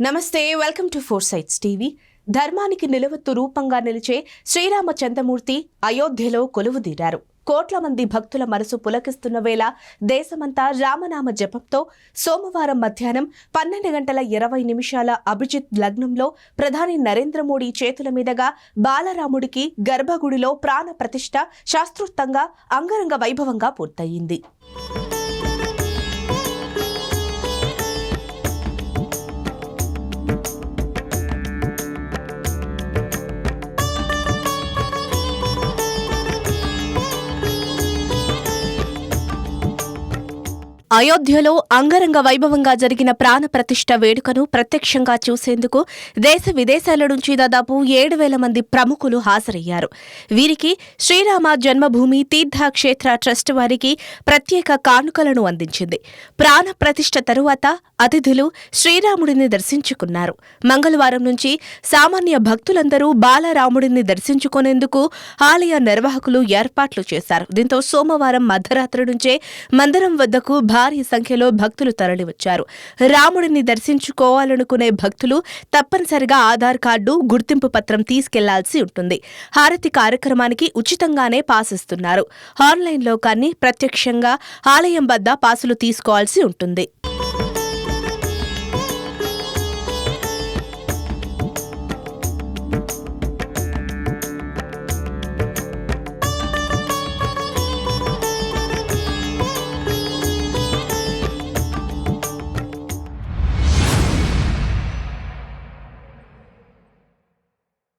నమస్తే, welcome to four sides TV. ధర్మానికి నిలవత్తు రూపంగా నిలిచే శ్రీరామచంద్రమూర్తి అయోధ్యలో కొలువుదీరారు. కోట్ల మంది భక్తుల మనసు పులకిస్తున్న వేళ దేశమంతా రామనామ జపంతో సోమవారం మధ్యాహ్నం 12:20 అభిజిత్ లగ్నంలో ప్రధాని నరేంద్ర మోడీ చేతుల మీదుగా బాలరాముడికి గర్భగుడిలో ప్రాణ ప్రతిష్ఠ శాస్త్రోక్తంగా అంగరంగ వైభవంగా పూర్తయింది. అయోధ్యలో అంగరంగ వైభవంగా జరిగిన ప్రాణ ప్రతిష్ఠ వేడుకను ప్రత్యక్షంగా చూసేందుకు దేశ విదేశాల నుంచి దాదాపు 7,000 మంది ప్రముఖులు హాజరయ్యారు. వీరికి శ్రీరామ జన్మభూమి తీర్థక్షేత్ర ట్రస్ట్ వారికి ప్రత్యేక కానుకలను అందించింది. ప్రాణ ప్రతిష్ఠ తరువాత అతిథులు శ్రీరాముడిని దర్శించుకున్నారు. మంగళవారం నుంచి సామాన్య భక్తులందరూ బాలరాముడిని దర్శించుకునేందుకు ఆలయ నిర్వాహకులు ఏర్పాట్లు చేశారు. దీంతో సోమవారం మధ్యరాత్రి నుంచే మందిరం వద్దకు భారీ సంఖ్యలో భక్తులు తరలివచ్చారు. రాముడిని దర్శించుకోవాలనుకునే భక్తులు తప్పనిసరిగా ఆధార్ కార్డు, గుర్తింపు పత్రం తీసుకెళ్లాల్సి ఉంటుంది. హారతి కార్యక్రమానికి ఉచితంగానే పాస్ ఇస్తున్నారు. ఆన్లైన్లో కానీ ప్రత్యక్షంగా ఆలయం వద్ద పాసులు తీసుకోవాల్సి ఉంటుంది.